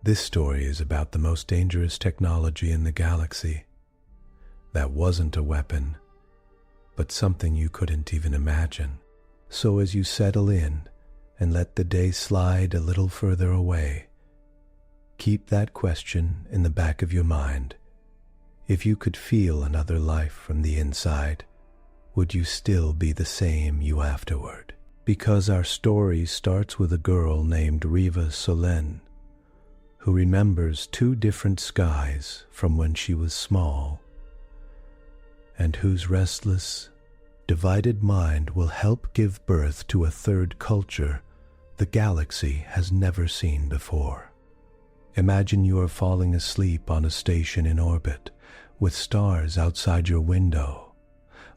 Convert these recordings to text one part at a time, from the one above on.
This story is about the most dangerous technology in the galaxy. That wasn't a weapon, but something you couldn't even imagine. So as you settle in and let the day slide a little further away, keep that question in the back of your mind. If you could feel another life from the inside, would you still be the same you afterward? Because our story starts with a girl named Riva Solenne, who remembers two different skies from when she was small, and whose restless, divided mind will help give birth to a third culture the galaxy has never seen before. Imagine you are falling asleep on a station in orbit with stars outside your window,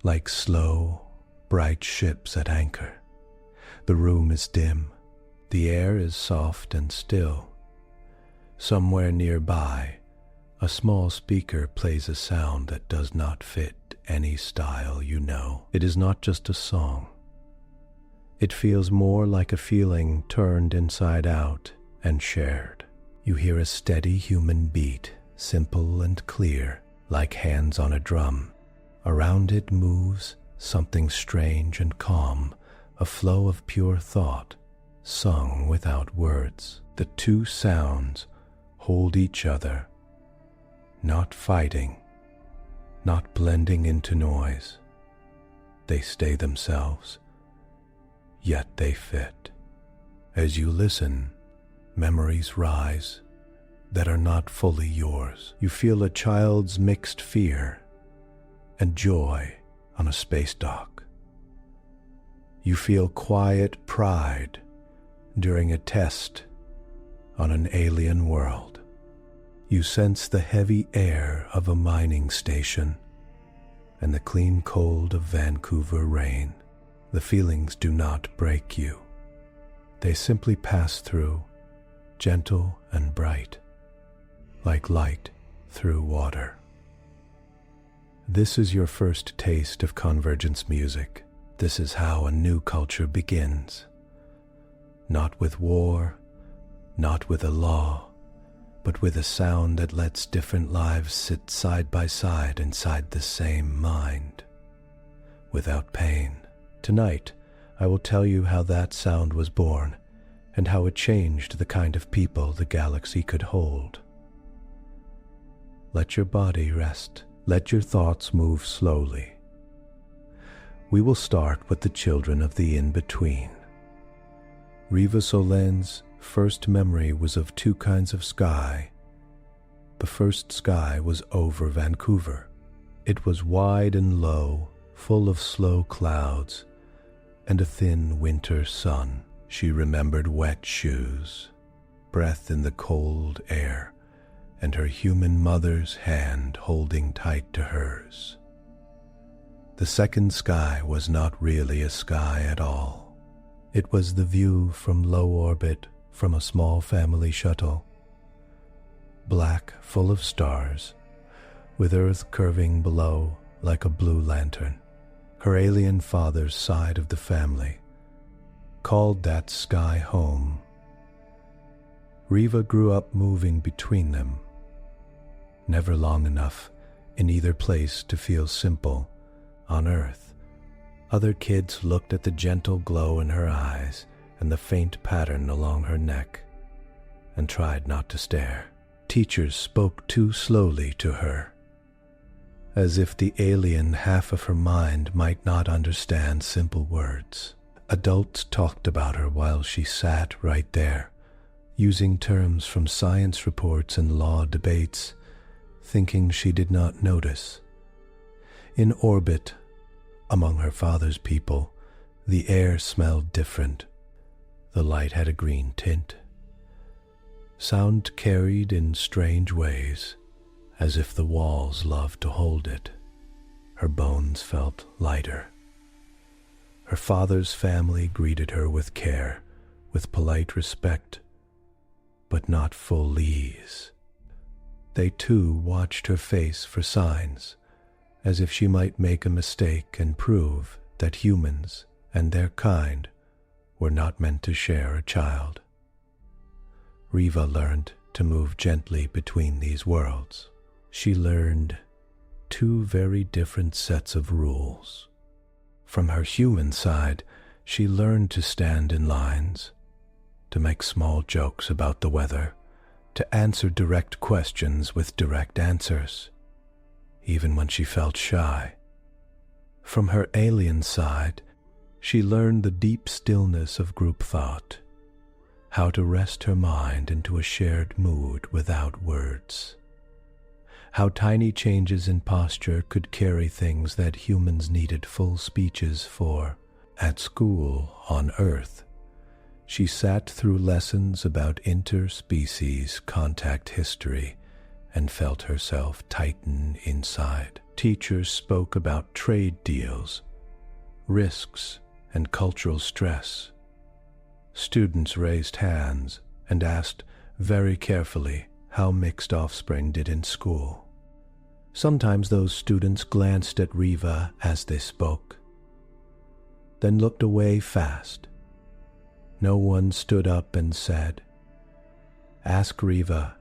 like slow, bright ships at anchor. The room is dim, the air is soft and still. Somewhere nearby, a small speaker plays a sound that does not fit any style you know. It is not just a song. It feels more like a feeling turned inside out and shared. You hear a steady human beat, simple and clear, like hands on a drum. Around it moves something strange and calm, a flow of pure thought, sung without words. The two sounds hold each other, not fighting, not blending into noise. They stay themselves, yet they fit. As you listen, memories rise that are not fully yours. You feel a child's mixed fear and joy on a space dock. You feel quiet pride during a test on an alien world. You sense the heavy air of a mining station and the clean cold of Vancouver rain. The feelings do not break you. They simply pass through, gentle and bright, like light through water. This is your first taste of convergence music. This is how a new culture begins. Not with war, not with a law, but with a sound that lets different lives sit side by side inside the same mind, without pain. Tonight, I will tell you how that sound was born and how it changed the kind of people the galaxy could hold. Let your body rest. Let your thoughts move slowly. We will start with the children of the in-between. Riva Solenne's first memory was of two kinds of sky. The first sky was over Vancouver. It was wide and low, full of slow clouds and a thin winter sun. She remembered wet shoes, breath in the cold air, and her human mother's hand holding tight to hers. The second sky was not really a sky at all. It was the view from low orbit from a small family shuttle, black, full of stars, with Earth curving below like a blue lantern. Her alien father's side of the family called that sky home. Riva grew up moving between them, never long enough in either place to feel simple. On Earth, other kids looked at the gentle glow in her eyes and the faint pattern along her neck and tried not to stare. Teachers spoke too slowly to her, as if the alien half of her mind might not understand simple words. Adults talked about her while she sat right there, using terms from science reports and law debates, thinking she did not notice. In orbit, among her father's people, the air smelled different. The light had a green tint. Sound carried in strange ways, as if the walls loved to hold it. Her bones felt lighter. Her father's family greeted her with care, with polite respect, but not full ease. They too watched her face for signs, as if she might make a mistake and prove that humans and their kind were not meant to share a child. Riva learned to move gently between these worlds. She learned two very different sets of rules. From her human side, she learned to stand in lines, to make small jokes about the weather, to answer direct questions with direct answers, even when she felt shy. From her alien side, she learned the deep stillness of group thought, how to rest her mind into a shared mood without words, how tiny changes in posture could carry things that humans needed full speeches for. At school on Earth, she sat through lessons about interspecies contact history and felt herself tighten inside. Teachers spoke about trade deals, risks, and cultural stress. Students raised hands and asked very carefully how mixed offspring did in school. Sometimes those students glanced at Riva as they spoke, then looked away fast. No one stood up and said, "Ask Riva,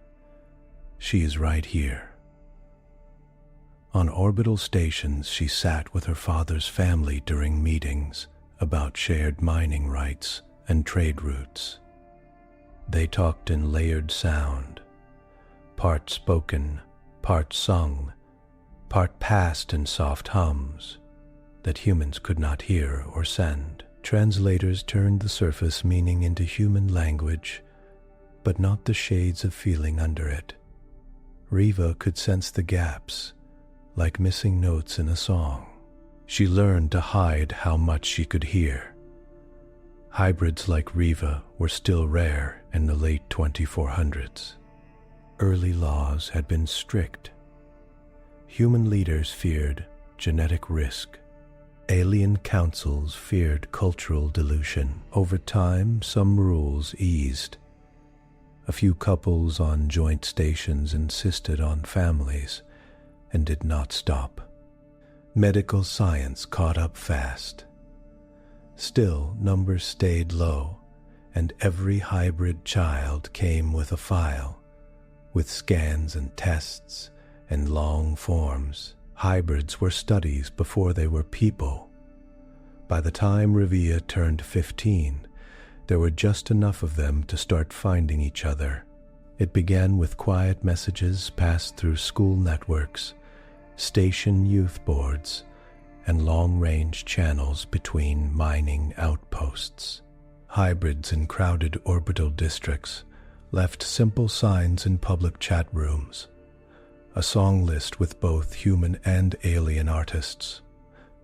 she is right here." On orbital stations, she sat with her father's family during meetings about shared mining rights and trade routes. They talked in layered sound, part spoken, part sung, part passed in soft hums that humans could not hear or send. Translators turned the surface meaning into human language, but not the shades of feeling under it. Riva could sense the gaps, like missing notes in a song. She learned to hide how much she could hear. Hybrids like Riva were still rare in the late 2400s. Early laws had been strict. Human leaders feared genetic risk. Alien councils feared cultural dilution. Over time, some rules eased. A few couples on joint stations insisted on families and did not stop. Medical science caught up fast. Still, numbers stayed low, and every hybrid child came with a file, with scans and tests and long forms. Hybrids were studies before they were people. By the time Riva turned 15, there were just enough of them to start finding each other. It began with quiet messages passed through school networks, station youth boards, and long-range channels between mining outposts. Hybrids in crowded orbital districts left simple signs in public chat rooms, a song list with both human and alien artists,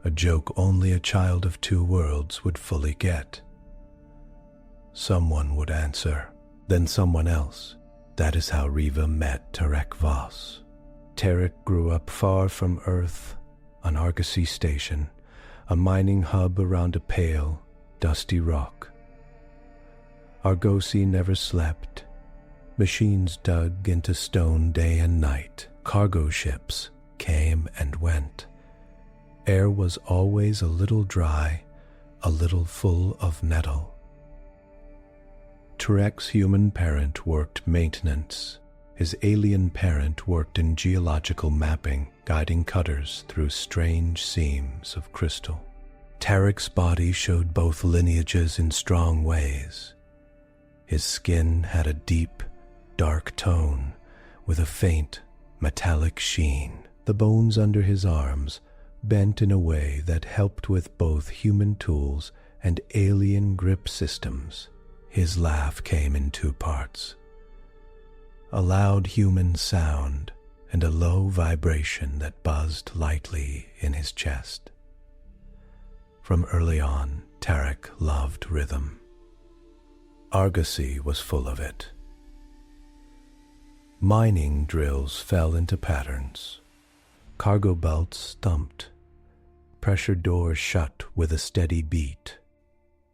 a joke only a child of two worlds would fully get. Someone would answer, then someone else. That is how Riva met Tarek Voss. Tarek grew up far from Earth, on Argosy Station, a mining hub around a pale, dusty rock. Argosy never slept. Machines dug into stone day and night. Cargo ships came and went. Air was always a little dry, a little full of nettle. Tarek's human parent worked maintenance. His alien parent worked in geological mapping, guiding cutters through strange seams of crystal. Tarek's body showed both lineages in strong ways. His skin had a deep, dark tone with a faint, metallic sheen. The bones under his arms bent in a way that helped with both human tools and alien grip systems. His laugh came in two parts: a loud human sound and a low vibration that buzzed lightly in his chest. From early on, Tarek loved rhythm. Argosy was full of it. Mining drills fell into patterns. Cargo belts thumped. Pressure doors shut with a steady beat.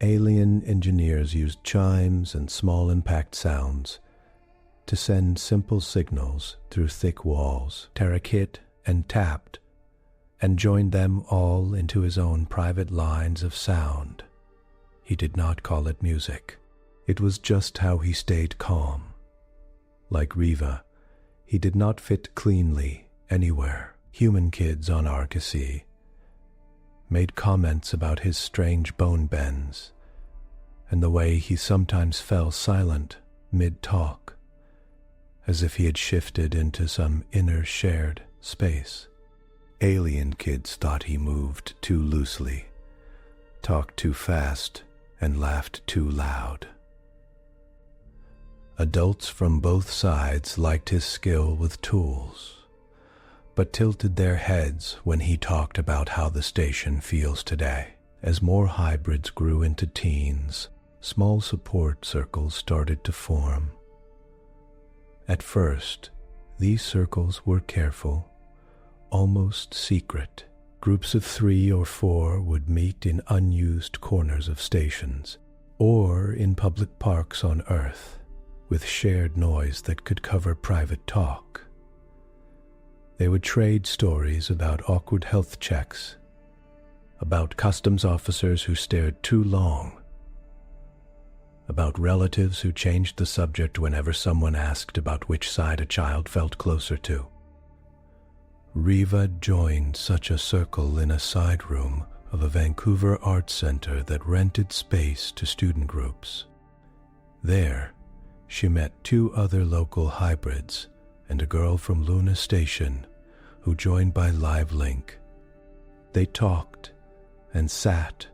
Alien engineers used chimes and small impact sounds to send simple signals through thick walls. Tarek hit and tapped and joined them all into his own private lines of sound. He did not call it music. It was just how he stayed calm, Like Riva, he did not fit cleanly anywhere. Human kids on Argosy made comments about his strange bone bends and the way he sometimes fell silent mid-talk, as if he had shifted into some inner shared space. Alien kids thought he moved too loosely, talked too fast, and laughed too loud. Adults from both sides liked his skill with tools, but tilted their heads when he talked about how the station feels today. As more hybrids grew into teens, small support circles started to form. At first, these circles were careful, almost secret. Groups of 3 or 4 would meet in unused corners of stations or in public parks on Earth, with shared noise that could cover private talk. They would trade stories about awkward health checks, about customs officers who stared too long, about relatives who changed the subject whenever someone asked about which side a child felt closer to. Riva joined such a circle in a side room of a Vancouver art center that rented space to student groups. There, she met 2 other local hybrids and a girl from Luna Station who joined by live link. They talked and sat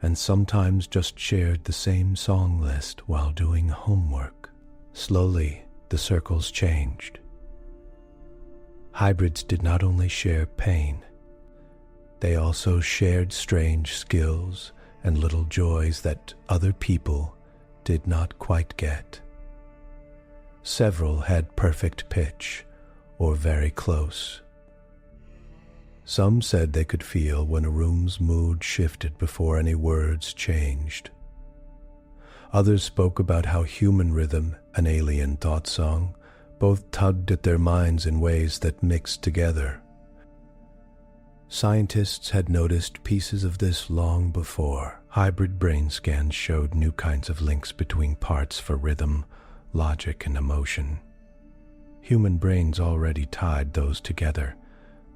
and sometimes just shared the same song list while doing homework. Slowly, the circles changed. Hybrids did not only share pain, they also shared strange skills and little joys that other people did not quite get. Several had perfect pitch or very close. Some said they could feel when a room's mood shifted before any words changed. Others spoke about how human rhythm and alien thought song both tugged at their minds in ways that mixed together. Scientists had noticed pieces of this long before. Hybrid brain scans showed new kinds of links between parts for rhythm, logic, and emotion. Human brains already tied those together,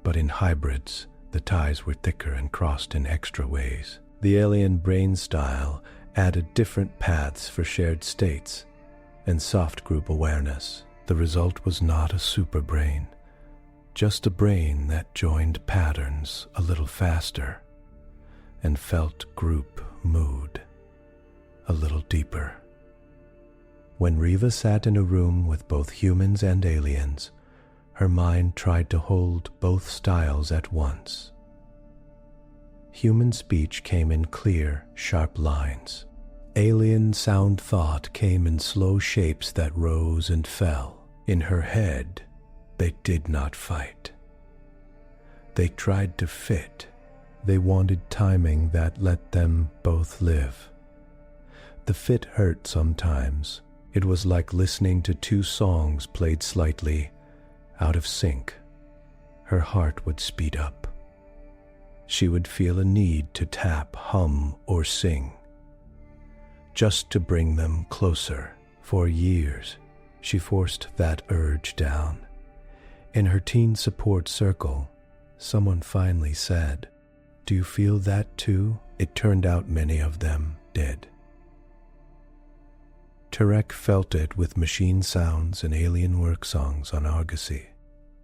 but in hybrids, the ties were thicker and crossed in extra ways. The alien brain style added different paths for shared states and soft group awareness. The result was not a super brain, just a brain that joined patterns a little faster and felt group mood a little deeper. When Riva sat in a room with both humans and aliens, her mind tried to hold both styles at once. Human speech came in clear, sharp lines. Alien sound thought came in slow shapes that rose and fell. In her head, they did not fight. They tried to fit. They wanted timing that let them both live. The fit hurt sometimes. It was like listening to 2 songs played slightly out of sync. Her heart would speed up. She would feel a need to tap, hum, or sing, just to bring them closer. For years, she forced that urge down. In her teen support circle, someone finally said, "Do you feel that too?" It turned out many of them did. Tarek felt it with machine sounds and alien work songs on Argosy.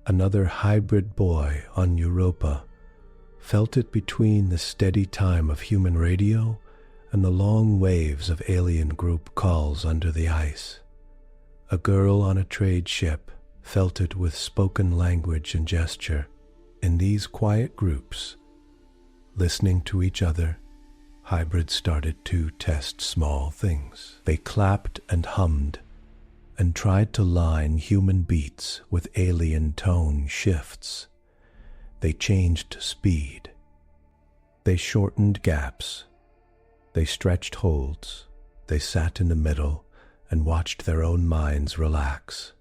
Another hybrid boy on Europa felt it between the steady time of human radio and the long waves of alien group calls under the ice. A girl on a trade ship felt it with spoken language and gesture. In these quiet groups, listening to each other, hybrids started to test small things. They clapped and hummed and tried to line human beats with alien tone shifts. They changed speed. They shortened gaps. They stretched holds. They sat in the middle and watched their own minds relax.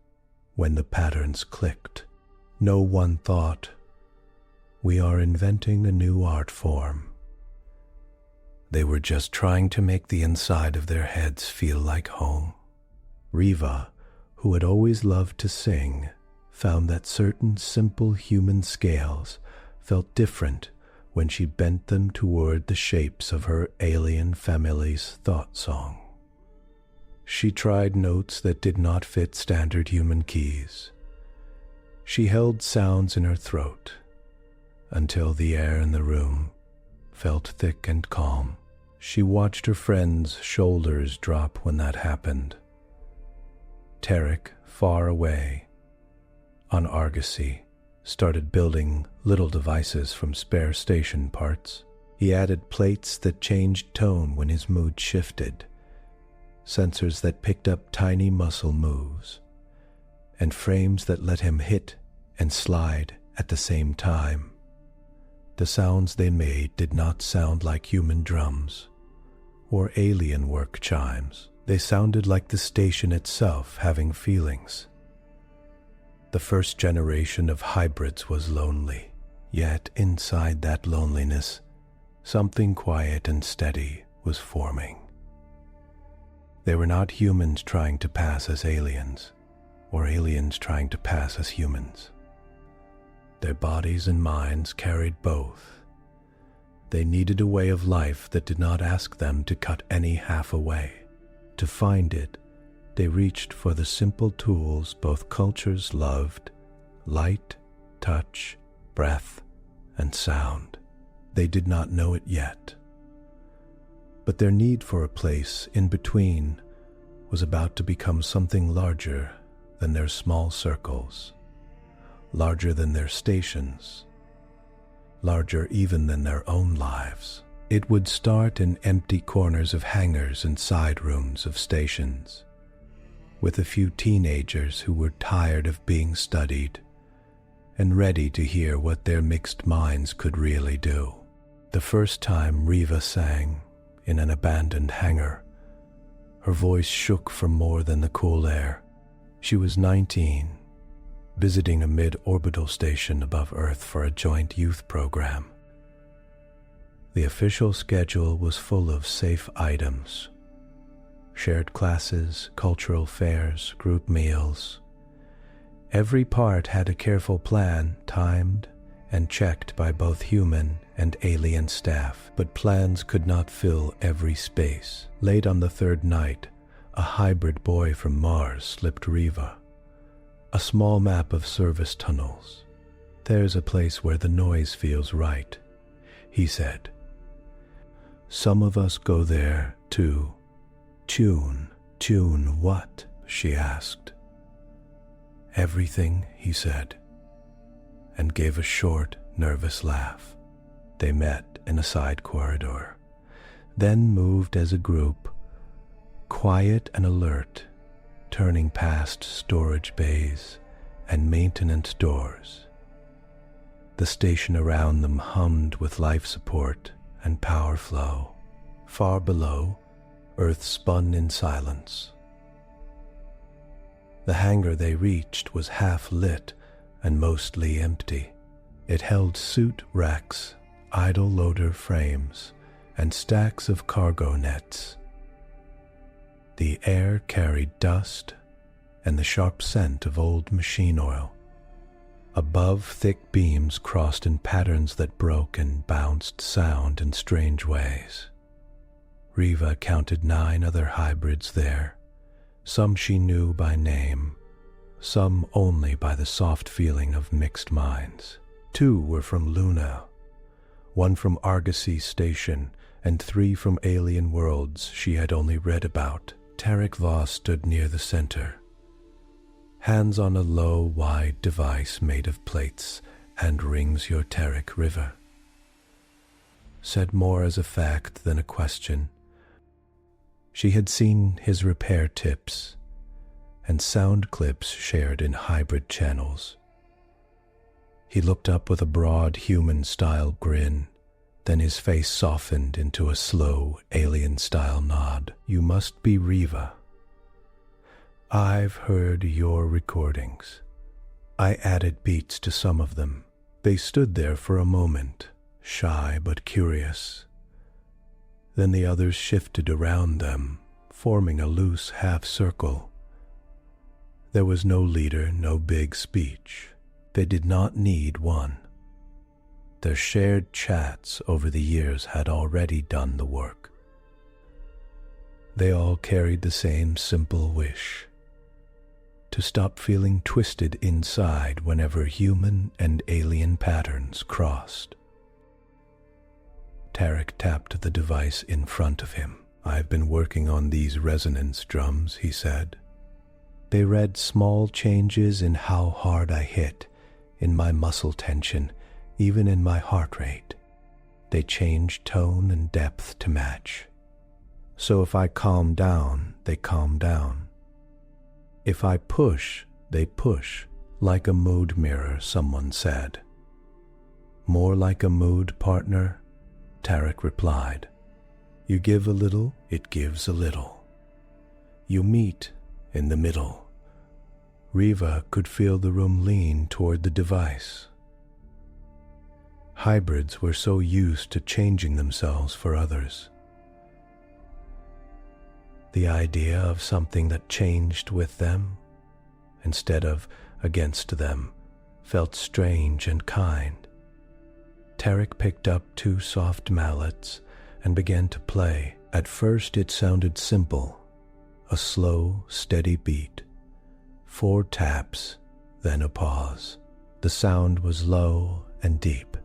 When the patterns clicked, no one thought, "We are inventing a new art form." They were just trying to make the inside of their heads feel like home. Riva, who had always loved to sing, found that certain simple human scales felt different when she bent them toward the shapes of her alien family's thought song. She tried notes that did not fit standard human keys. She held sounds in her throat until the air in the room felt thick and calm. She watched her friend's shoulders drop when that happened. Tarek, far away, on Argosy, started building little devices from spare station parts. He added plates that changed tone when his mood shifted, sensors that picked up tiny muscle moves, and frames that let him hit and slide at the same time. The sounds they made did not sound like human drums or alien work chimes. They sounded like the station itself having feelings. The first generation of hybrids was lonely, yet inside that loneliness, something quiet and steady was forming. They were not humans trying to pass as aliens, or aliens trying to pass as humans. Their bodies and minds carried both. They needed a way of life that did not ask them to cut any half away. To find it, they reached for the simple tools both cultures loved: light, touch, breath, and sound. They did not know it yet. But their need for a place in between was about to become something larger than their small circles, larger than their stations, larger even than their own lives. It would start in empty corners of hangars and side rooms of stations, with a few teenagers who were tired of being studied and ready to hear what their mixed minds could really do. The first time Riva sang in an abandoned hangar, her voice shook from more than the cool air. She was 19, visiting a mid-orbital station above Earth for a joint youth program. The official schedule was full of safe items: shared classes, cultural fairs, group meals. Every part had a careful plan, timed and checked by both human and alien staff, but plans could not fill every space. Late on the third night, a hybrid boy from Mars slipped Riva a small map of service tunnels. "There's a place where the noise feels right," he said. "Some of us go there to tune." "Tune what?" she asked. "Everything," he said, and gave a short, nervous laugh. They met in a side corridor, then moved as a group, quiet and alert, turning past storage bays and maintenance doors. The station around them hummed with life support and power flow. Far below, Earth spun in silence. The hangar they reached was half lit and mostly empty. It held suit racks, idle loader frames, and stacks of cargo nets. The air carried dust and the sharp scent of old machine oil. Above, thick beams crossed in patterns that broke and bounced sound in strange ways. Riva counted 9 other hybrids there, some she knew by name, some only by the soft feeling of mixed minds. 2 were from Luna, 1 from Argosy Station, and 3 from alien worlds she had only read about. Tarek Voss stood near the center, hands on a low, wide device made of plates and rings your Tarek River. Said more as a fact than a question. She had seen his repair tips and sound clips shared in hybrid channels. He looked up with a broad human-style grin, then his face softened into a slow, alien-style nod. "You must be Riva. I've heard your recordings." I added beats to some of them. They stood there for a moment, shy but curious. Then the others shifted around them, forming a loose half-circle. There was no leader, no big speech. They did not need one. Their shared chats over the years had already done the work. They all carried the same simple wish: to stop feeling twisted inside whenever human and alien patterns crossed. Tarek tapped the device in front of him. "I've been working on these resonance drums," he said. "They read small changes in how hard I hit, in my muscle tension, even in my heart rate. They change tone and depth to match. So if I calm down, they calm down. If I push, they push, like a mood mirror," someone said. "More like a mood, partner," Tarek replied. "You give a little, it gives a little. You meet in the middle." Riva could feel the room lean toward the device. Hybrids were so used to changing themselves for others. The idea of something that changed with them, instead of against them, felt strange and kind. Tarek picked up 2 soft mallets and began to play. At first it sounded simple, a slow, steady beat. 4 taps, then a pause. The sound was low and deep,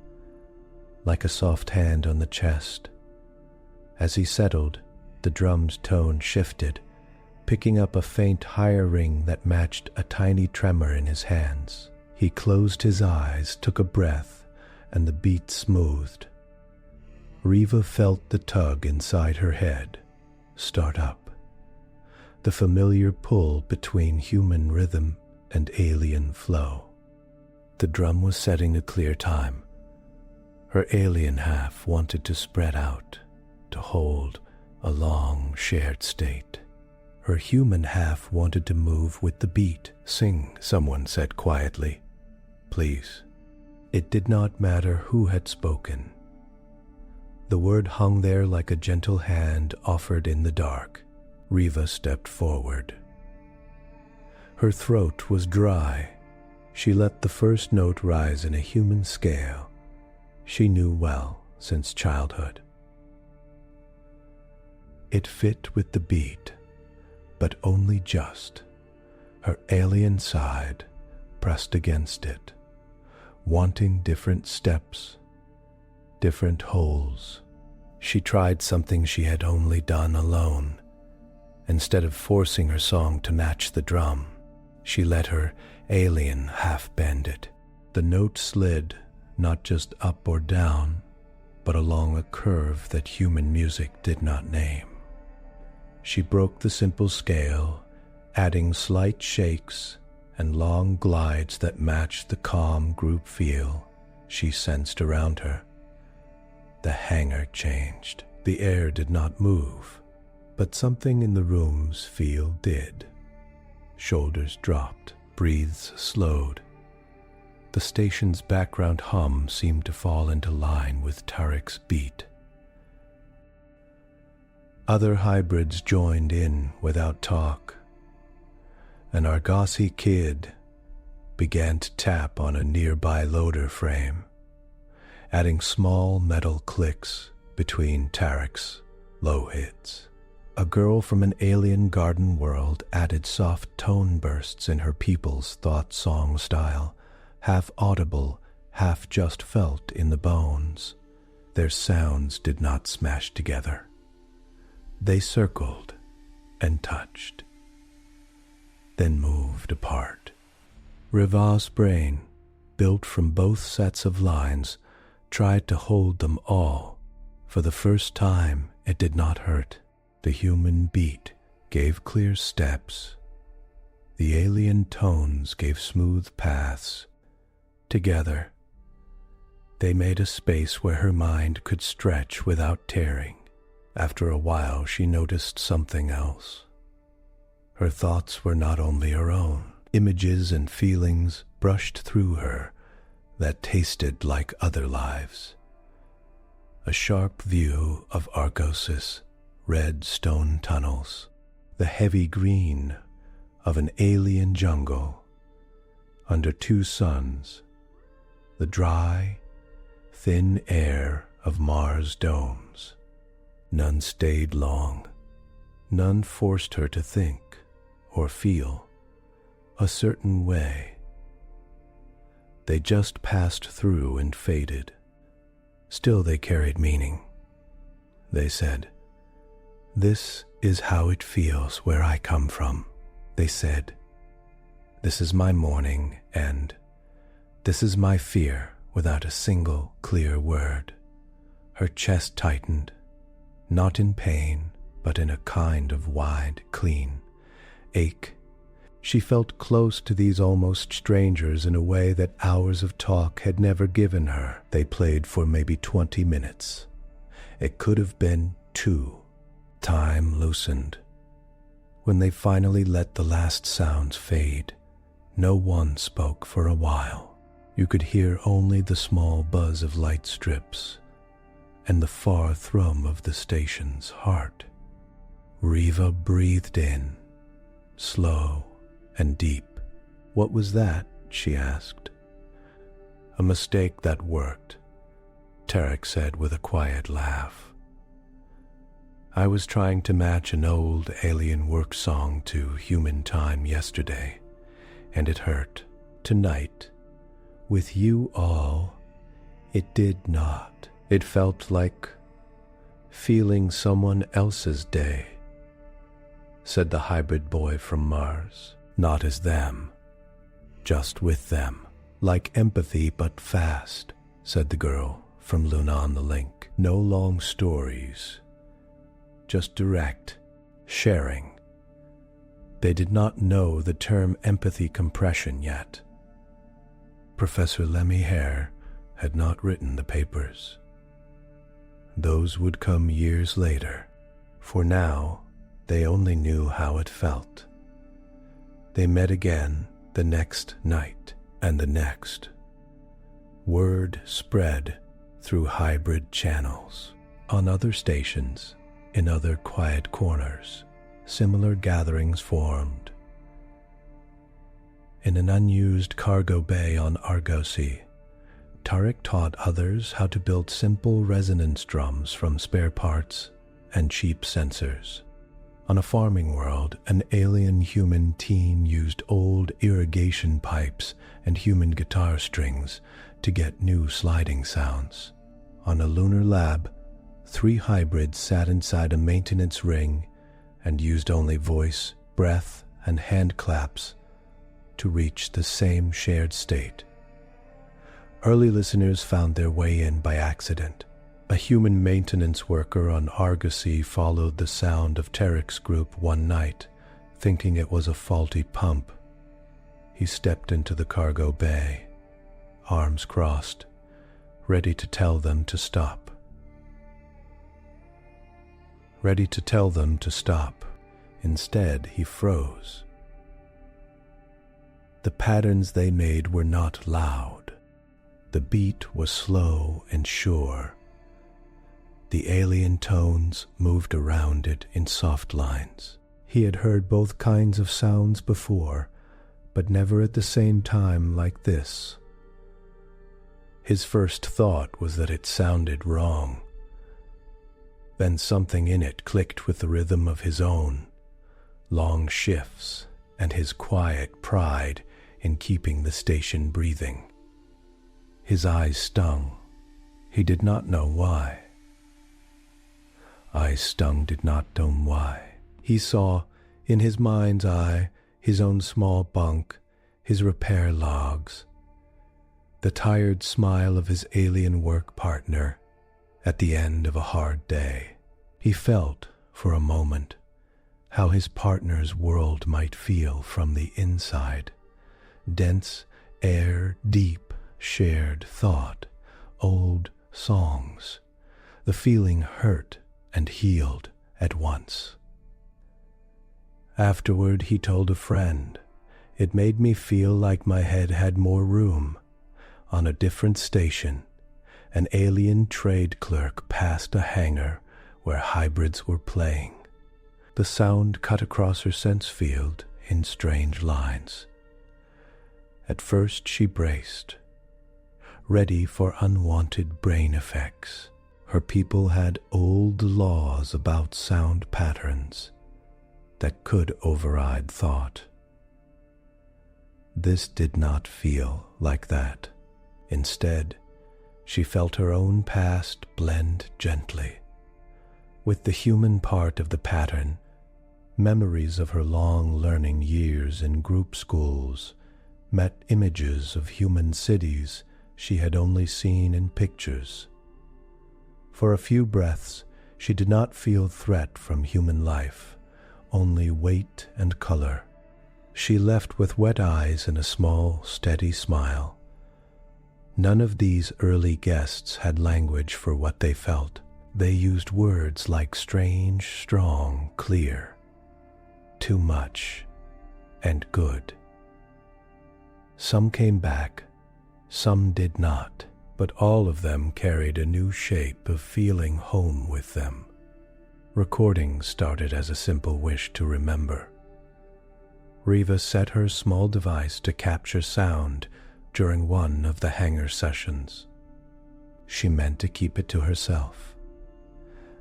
like a soft hand on the chest. As he settled, the drum's tone shifted, picking up a faint higher ring that matched a tiny tremor in his hands. He closed his eyes, took a breath, and the beat smoothed. Riva felt the tug inside her head start up, the familiar pull between human rhythm and alien flow. The drum was setting a clear time. Her alien half wanted to spread out, to hold a long shared state. Her human half wanted to move with the beat. "Sing," someone said quietly. "Please." It did not matter who had spoken. The word hung there like a gentle hand offered in the dark. Riva stepped forward. Her throat was dry. She let the first note rise in a human scale she knew well since childhood. It fit with the beat, but only just. Her alien side pressed against it, wanting different steps, different holes. She tried something she had only done alone. Instead of forcing her song to match the drum, she let her alien half bend it. The note slid not just up or down, but along a curve that human music did not name. She broke the simple scale, adding slight shakes and long glides that matched the calm group feel she sensed around her. The hangar changed. The air did not move, but something in the room's feel did. Shoulders dropped, breaths slowed. The station's background hum seemed to fall into line with Tarek's beat. Other hybrids joined in without talk. An Argosy kid began to tap on a nearby loader frame, adding small metal clicks between Tarek's low hits. A girl from an alien garden world added soft tone bursts in her people's thought song style, half audible, half just felt in the bones. Their sounds did not smash together. They circled and touched, then moved apart. Riva's brain, built from both sets of lines, tried to hold them all. For the first time, it did not hurt. The human beat gave clear steps. The alien tones gave smooth paths. Together, they made a space where her mind could stretch without tearing. After a while, she noticed something else. Her thoughts were not only her own. Images and feelings brushed through her that tasted like other lives. A sharp view of Argosis, red stone tunnels, the heavy green of an alien jungle under two suns, the dry, thin air of Mars' domes. None stayed long. None forced her to think or feel a certain way. They just passed through and faded. Still they carried meaning. They said, "This is how it feels where I come from." They said, "This is my mourning," and "This is my fear," without a single clear word. Her chest tightened, not in pain, but in a kind of wide, clean ache. She felt close to these almost strangers in a way that hours of talk had never given her. They played for maybe 20 minutes. It could have been 2. Time loosened. When they finally let the last sounds fade, no one spoke for a while. You could hear only the small buzz of light strips and the far thrum of the station's heart. Riva breathed in, slow and deep. "What was that?" she asked. "A mistake that worked," Tarek said with a quiet laugh. "I was trying to match an old alien work song to human time yesterday, and it hurt. Tonight, with you all, it did not. It felt like feeling someone else's day," said the hybrid boy from Mars. "Not as them, just with them. Like empathy but fast," said the girl from Luna on the Link. "No long stories, just direct sharing." They did not know the term empathy compression yet. Professor Lemmy Hare had not written the papers. Those would come years later. For now, they only knew how it felt. They met again the next night and the next. Word spread through hybrid channels. On other stations, in other quiet corners, similar gatherings formed. In an unused cargo bay on Argosy, Tarek taught others how to build simple resonance drums from spare parts and cheap sensors. On a farming world, an alien human teen used old irrigation pipes and human guitar strings to get new sliding sounds. On a lunar lab, 3 hybrids sat inside a maintenance ring and used only voice, breath, and hand claps to reach the same shared state. Early listeners found their way in by accident. A human maintenance worker on Argosy followed the sound of Tarek's group one night, thinking it was a faulty pump. He stepped into the cargo bay, arms crossed, ready to tell them to stop. Ready to tell them to stop. Instead, he froze. The patterns they made were not loud. The beat was slow and sure. The alien tones moved around it in soft lines. He had heard both kinds of sounds before, but never at the same time like this. His first thought was that it sounded wrong. Then something in it clicked with the rhythm of his own, long shifts, and his quiet pride in keeping the station breathing. His eyes stung. He did not know why. Eyes stung did not know why. He saw, in his mind's eye, his own small bunk, his repair logs, the tired smile of his alien work partner at the end of a hard day. He felt, for a moment, how his partner's world might feel from the inside. Dense air, deep, shared thought, old songs. The feeling hurt and healed at once. Afterward, he told a friend, "It made me feel like my head had more room." On a different station, an alien trade clerk passed a hangar where hybrids were playing. The sound cut across her sense field in strange lines. At first she braced, ready for unwanted brain effects. Her people had old laws about sound patterns that could override thought. This did not feel like that. Instead, she felt her own past blend gently with the human part of the pattern. Memories of her long learning years in group schools met images of human cities she had only seen in pictures. For a few breaths, she did not feel threat from human life, only weight and color. She left with wet eyes and a small, steady smile. None of these early guests had language for what they felt. They used words like strange, strong, clear, too much, and good. Some came back, some did not, but all of them carried a new shape of feeling home with them. Recordings started as a simple wish to remember. Riva set her small device to capture sound during one of the hangar sessions. She meant to keep it to herself.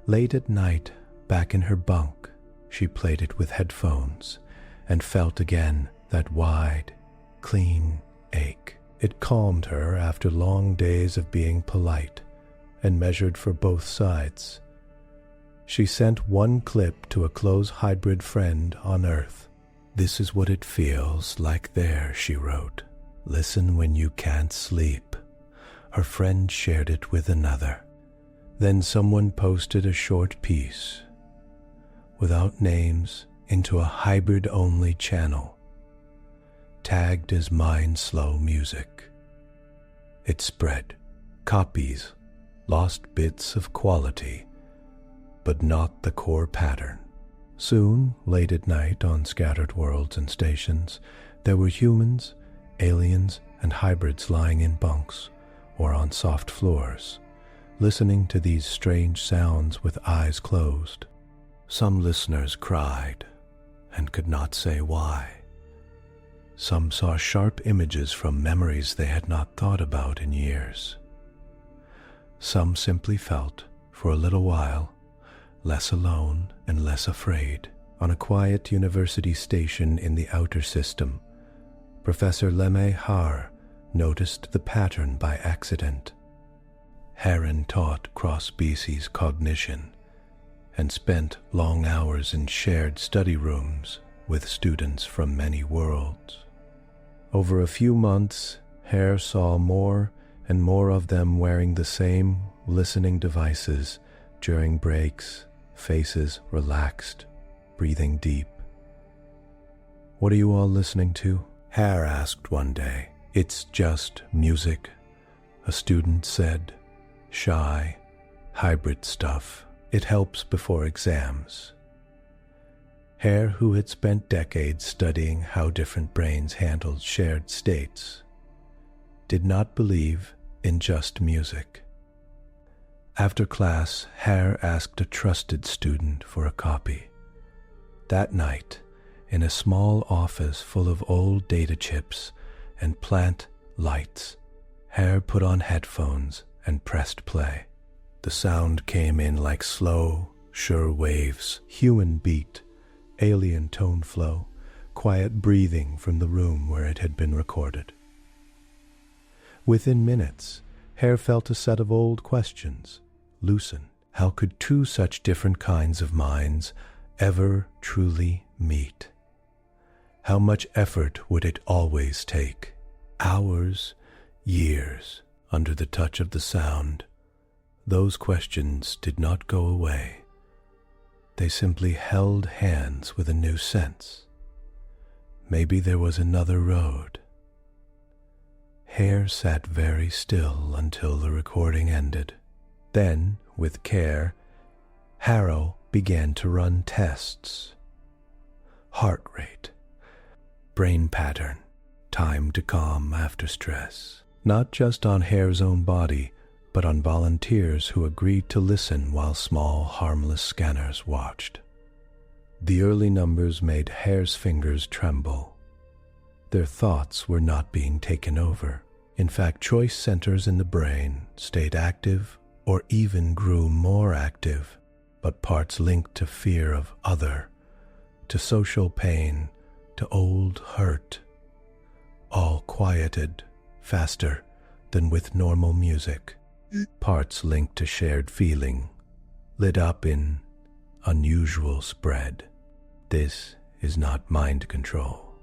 Late at night, back in her bunk, she played it with headphones and felt again that wide, clean ache. It calmed her after long days of being polite and measured for both sides. She sent one clip to a close hybrid friend on Earth. "This is what it feels like there," she wrote. "Listen when you can't sleep." Her friend shared it with another. Then someone posted a short piece, without names, into a hybrid-only channel, tagged as Mind Slow Music. It spread. Copies lost bits of quality, but not the core pattern. Soon, late at night on scattered worlds and stations, there were humans, aliens, and hybrids lying in bunks or on soft floors, listening to these strange sounds with eyes closed. Some listeners cried and could not say why. Some saw sharp images from memories they had not thought about in years. Some simply felt, for a little while, less alone and less afraid. On a quiet university station in the outer system, Professor Leme Har noticed the pattern by accident. Heron taught cross-species cognition and spent long hours in shared study rooms with students from many worlds. Over a few months, Hare saw more and more of them wearing the same listening devices during breaks, faces relaxed, breathing deep. "What are you all listening to?" Hare asked one day. "It's just music," a student said. "Shy, hybrid stuff. It helps before exams." Hare, who had spent decades studying how different brains handled shared states, did not believe in just music. After class, Hare asked a trusted student for a copy. That night, in a small office full of old data chips and plant lights, Hare put on headphones and pressed play. The sound came in like slow, sure waves, human beat, alien tone flow, quiet breathing from the room where it had been recorded. Within minutes, Hare felt a set of old questions loosen. How could two such different kinds of minds ever truly meet? How much effort would it always take? Hours, years, under the touch of the sound. Those questions did not go away. They simply held hands with a new sense. Maybe there was another road. Hare sat very still until the recording ended. Then, with care, Harrow began to run tests. Heart rate, brain pattern, time to calm after stress. Not just on Hare's own body, but on volunteers who agreed to listen while small, harmless scanners watched. The early numbers made Hare's fingers tremble. Their thoughts were not being taken over. In fact, choice centers in the brain stayed active or even grew more active, but parts linked to fear of other, to social pain, to old hurt, all quieted faster than with normal music. Parts linked to shared feeling, lit up in unusual spread. This is not mind control.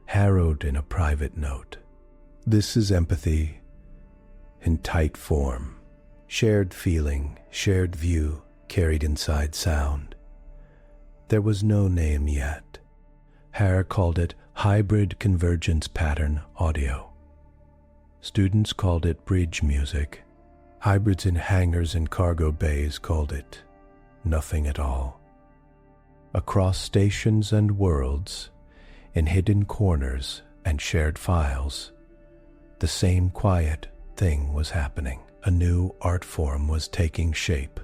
Harrowed in a private note. This is empathy in tight form. Shared feeling, shared view, carried inside sound. There was no name yet. Hare called it hybrid convergence pattern audio. Students called it bridge music. Hybrids in hangars and cargo bays called it nothing at all. Across stations and worlds, in hidden corners and shared files, the same quiet thing was happening. A new art form was taking shape,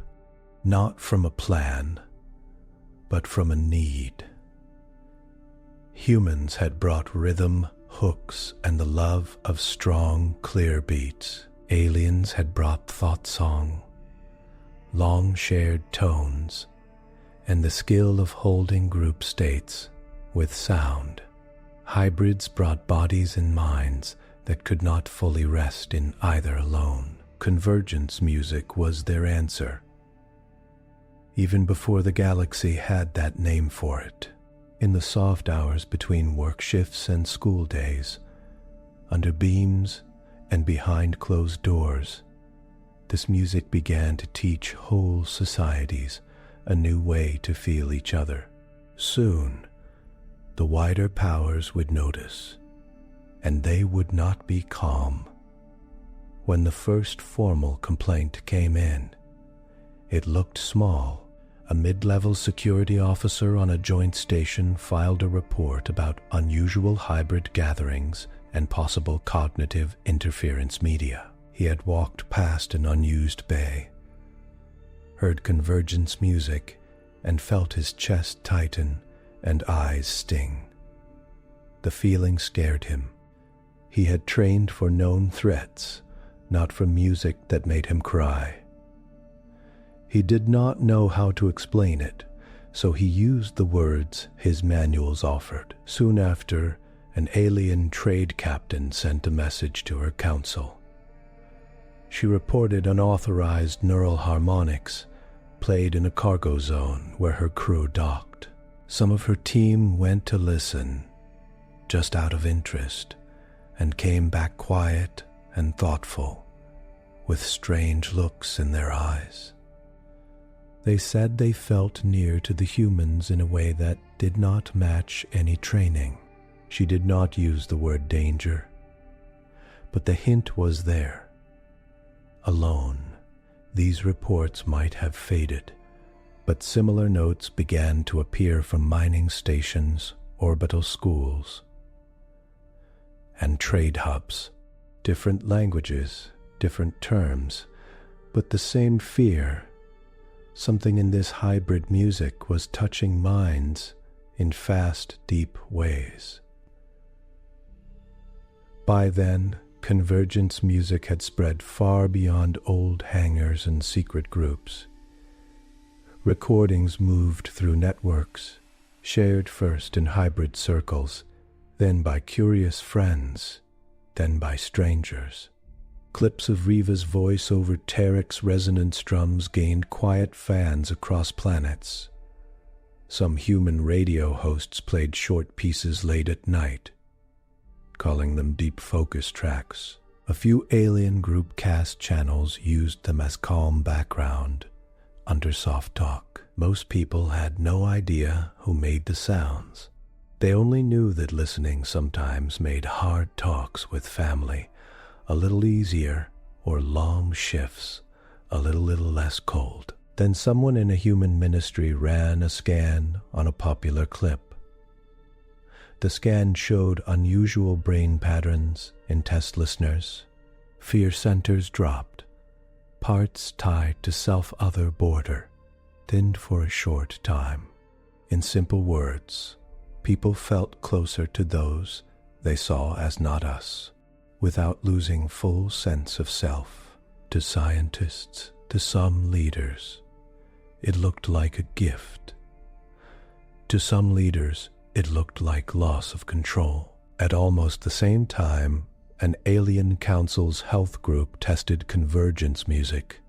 not from a plan, but from a need. Humans had brought rhythm, hooks, and the love of strong, clear beats. Aliens had brought thought song, long shared tones, and the skill of holding group states with sound. Hybrids brought bodies and minds that could not fully rest in either alone. Convergence music was their answer, even before the galaxy had that name for it. In the soft hours between work shifts and school days, under beams and behind closed doors, this music began to teach whole societies a new way to feel each other. Soon, the wider powers would notice, and they would not be calm. When the first formal complaint came in, it looked small. A mid-level security officer on a joint station filed a report about unusual hybrid gatherings and possible cognitive interference media. He had walked past an unused bay, heard convergence music, and felt his chest tighten and eyes sting. The feeling scared him. He had trained for known threats, not for music that made him cry. He did not know how to explain it, so he used the words his manuals offered. Soon after, an alien trade captain sent a message to her council. She reported unauthorized neural harmonics played in a cargo zone where her crew docked. Some of her team went to listen, just out of interest, and came back quiet and thoughtful, with strange looks in their eyes. They said they felt near to the humans in a way that did not match any training. She did not use the word danger, but the hint was there. Alone, these reports might have faded, but similar notes began to appear from mining stations, orbital schools, and trade hubs. Different languages, different terms, but the same fear. Something in this hybrid music was touching minds in fast, deep ways. By then, convergence music had spread far beyond old hangars and secret groups. Recordings moved through networks, shared first in hybrid circles, then by curious friends, then by strangers. Clips of Riva's voice over Tarek's resonance drums gained quiet fans across planets. Some human radio hosts played short pieces late at night, calling them deep focus tracks. A few alien group cast channels used them as calm background under soft talk. Most people had no idea who made the sounds. They only knew that listening sometimes made hard talks with family a little easier, or long shifts a little less cold. Then someone in a human ministry ran a scan on a popular clip. The scan showed unusual brain patterns in test listeners. Fear centers dropped, parts tied to self-other border, thinned for a short time. In simple words, people felt closer to those they saw as not us, without losing full sense of self. To scientists, to some leaders, it looked like a gift. To some leaders, it looked like loss of control. At almost the same time, an alien council's health group tested convergence music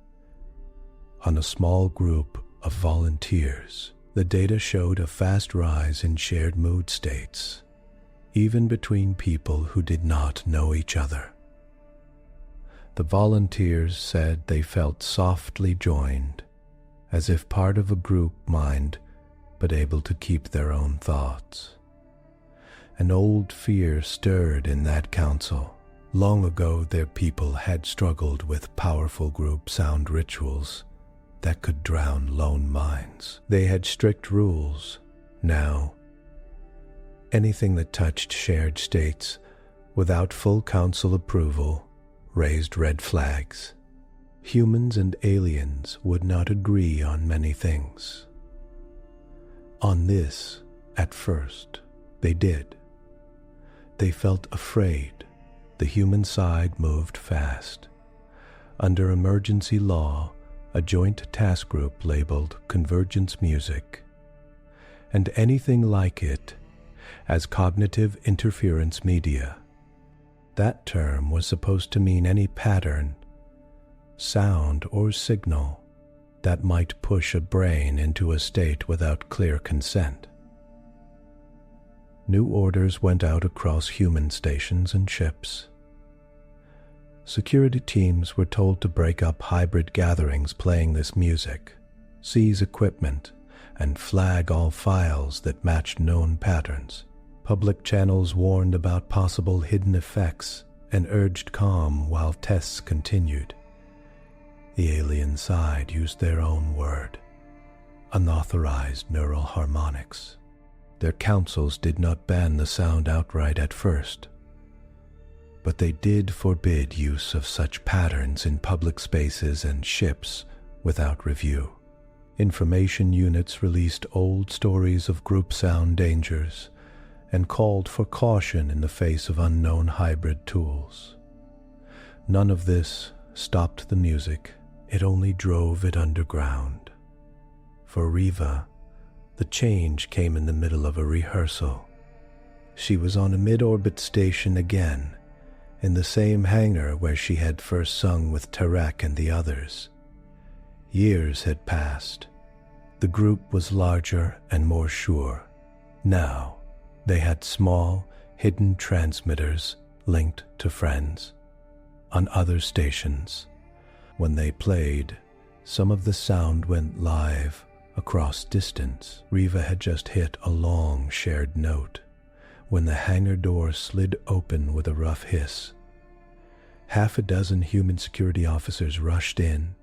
on a small group of volunteers. The data showed a fast rise in shared mood states, even between people who did not know each other. The volunteers said they felt softly joined, as if part of a group mind, but able to keep their own thoughts. An old fear stirred in that council. Long ago, their people had struggled with powerful group sound rituals that could drown lone minds. They had strict rules. Now, anything that touched shared states without full council approval raised red flags. Humans and aliens would not agree on many things. On this, at first, they did. They felt afraid. The human side moved fast. Under emergency law, a joint task group labeled convergence music, and anything like it, as cognitive interference media. That term was supposed to mean any pattern, sound, or signal that might push a brain into a state without clear consent. New orders went out across human stations and ships. Security teams were told to break up hybrid gatherings playing this music, seize equipment, and flag all files that matched known patterns. Public channels warned about possible hidden effects and urged calm while tests continued. The alien side used their own word, unauthorized neural harmonics. Their councils did not ban the sound outright at first, but they did forbid use of such patterns in public spaces and ships without review. Information units released old stories of group sound dangers and called for caution in the face of unknown hybrid tools. None of this stopped the music, it only drove it underground. For Riva, the change came in the middle of a rehearsal. She was on a mid-orbit station again, in the same hangar where she had first sung with Tarek and the others. Years had passed. The group was larger and more sure. Now, they had small, hidden transmitters linked to friends on other stations. When they played, some of the sound went live across distance. Riva had just hit a long shared note when the hangar door slid open with a rough hiss. Half a dozen human security officers rushed in,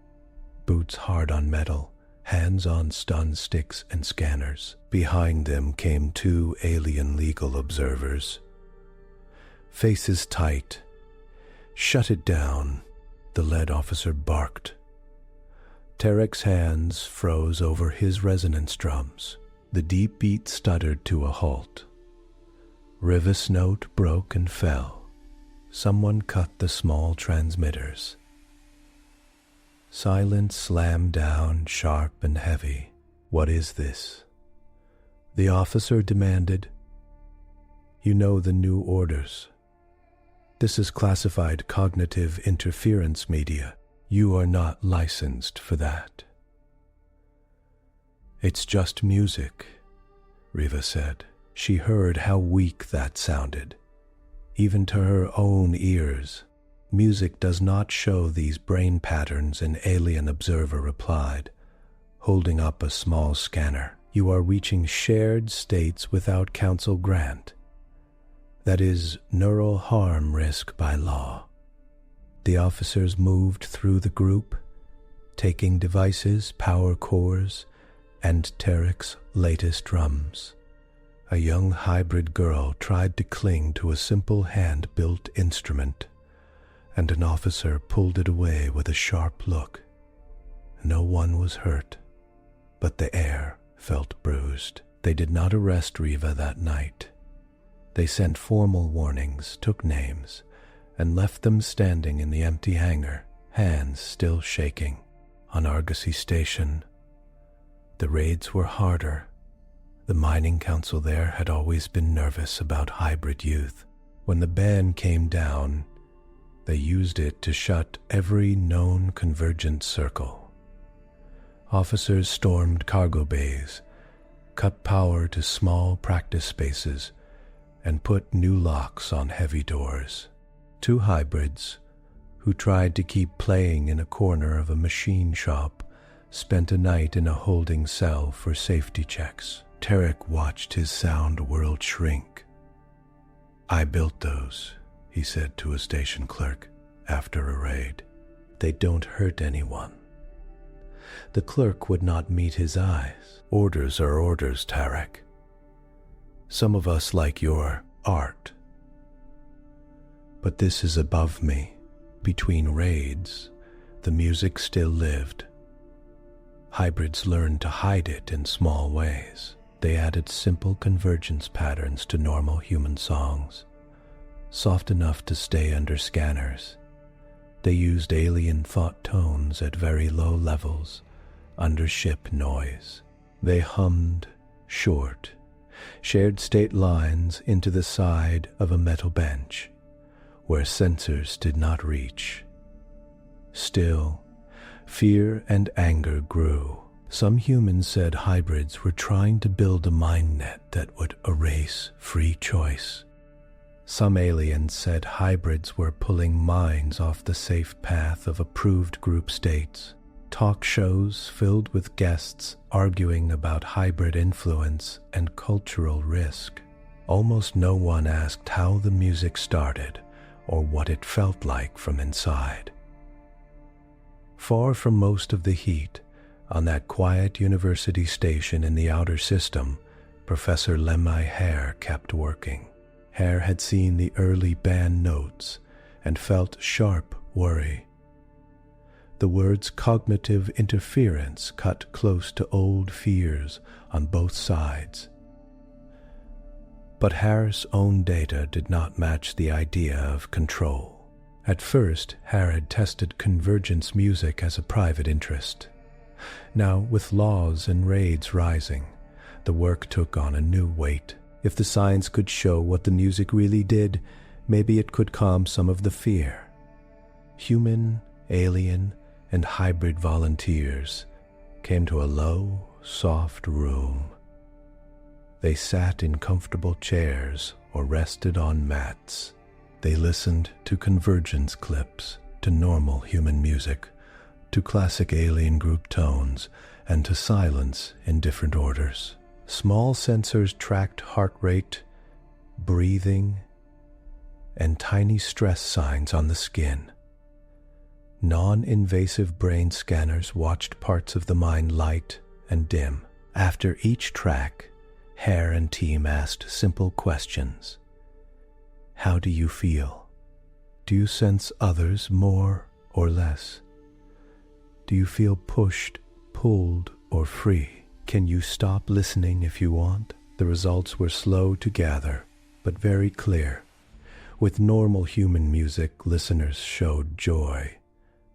boots hard on metal, hands on stun sticks and scanners. Behind them came two alien legal observers. Faces tight. "Shut it down," the lead officer barked. Tarek's hands froze over his resonance drums. The deep beat stuttered to a halt. Riva's note broke and fell. Someone cut the small transmitters. Silence slammed down, sharp and heavy. "What is this?" The officer demanded. "You know the new orders. This is classified cognitive interference media. You are not licensed for that." "It's just music," Riva said. She heard how weak that sounded, even to her own ears. "Music does not show these brain patterns," an alien observer replied, holding up a small scanner. "You are reaching shared states without council grant. That is neural harm risk by law." The officers moved through the group, taking devices, power cores, and Tarek's latest drums. A young hybrid girl tried to cling to a simple hand-built instrument, and an officer pulled it away with a sharp look. No one was hurt, but the air felt bruised. They did not arrest Riva that night. They sent formal warnings, took names, and left them standing in the empty hangar, hands still shaking. On Argosy Station, the raids were harder. The mining council there had always been nervous about hybrid youth. When the ban came down, they used it to shut every known convergent circle. Officers stormed cargo bays, cut power to small practice spaces, and put new locks on heavy doors. Two hybrids, who tried to keep playing in a corner of a machine shop, spent a night in a holding cell for safety checks. Tarek watched his sound world shrink. "I built those," he said to a station clerk after a raid. "They don't hurt anyone." The clerk would not meet his eyes. "Orders are orders, Tarek. Some of us like your art. But this is above me." Between raids, the music still lived. Hybrids learned to hide it in small ways. They added simple convergence patterns to normal human songs, soft enough to stay under scanners. They used alien thought tones at very low levels, under ship noise. They hummed short, shared state lines into the side of a metal bench, where sensors did not reach. Still, fear and anger grew. Some humans said hybrids were trying to build a mind net that would erase free choice. Some aliens said hybrids were pulling minds off the safe path of approved group states. Talk shows filled with guests arguing about hybrid influence and cultural risk. Almost no one asked how the music started or what it felt like from inside. Far from most of the heat, on that quiet university station in the outer system, Professor Lemai Hare kept working. Hare had seen the early band notes and felt sharp worry. The words cognitive interference cut close to old fears on both sides. But Hare's own data did not match the idea of control. At first, Hare had tested convergence music as a private interest. Now, with laws and raids rising, the work took on a new weight. If the science could show what the music really did, maybe it could calm some of the fear. Human, alien, and hybrid volunteers came to a low, soft room. They sat in comfortable chairs or rested on mats. They listened to convergence clips, to normal human music, to classic alien group tones, and to silence in different orders. Small sensors tracked heart rate, breathing, and tiny stress signs on the skin. Non-invasive brain scanners watched parts of the mind light and dim. After each track, Hare and team asked simple questions. How do you feel? Do you sense others more or less? Do you feel pushed, pulled, or free? Can you stop listening if you want? The results were slow to gather, but very clear. With normal human music, listeners showed joy,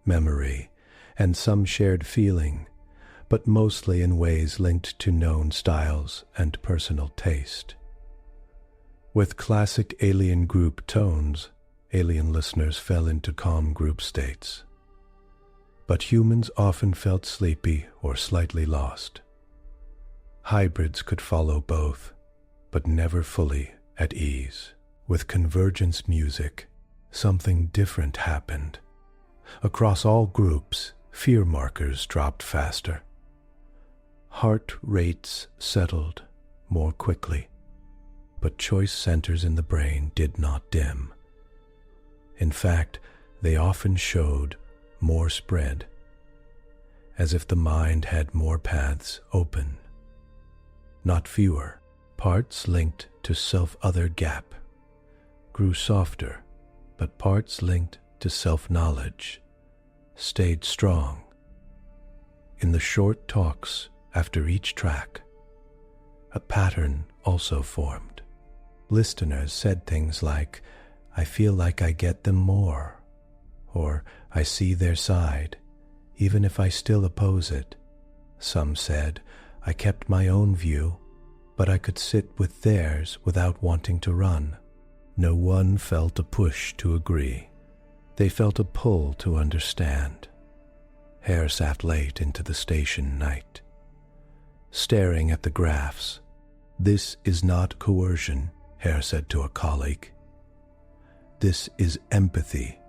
memory, and some shared feeling, but mostly in ways linked to known styles and personal taste. With classic alien group tones, alien listeners fell into calm group states. But humans often felt sleepy or slightly lost. Hybrids could follow both, but never fully at ease. With convergence music, something different happened. Across all groups, fear markers dropped faster. Heart rates settled more quickly, but choice centers in the brain did not dim. In fact, they often showed more spread, as if the mind had more paths open, not fewer. Parts linked to self-other gap grew softer, but parts linked to self-knowledge stayed strong. In the short talks after each track, A pattern also formed. Listeners said things like, "I feel like I get them more," or "I see their side, even if I still oppose it." Some said, "I kept my own view, but I could sit with theirs without wanting to run." No one felt a push to agree. They felt a pull to understand. Hare sat late into the station night, staring at the graphs. "This is not coercion," Hare said to a colleague. "This is empathy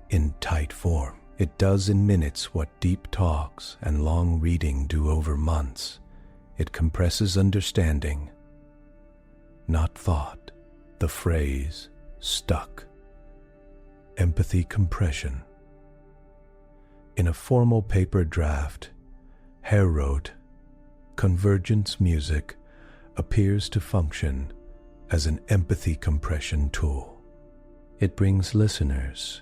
in tight form. It does in minutes what deep talks and long reading do over months. It compresses understanding, not thought." The phrase stuck. Empathy compression. In a formal paper draft, Hare wrote, "Convergence music appears to function as an empathy compression tool. It brings listeners,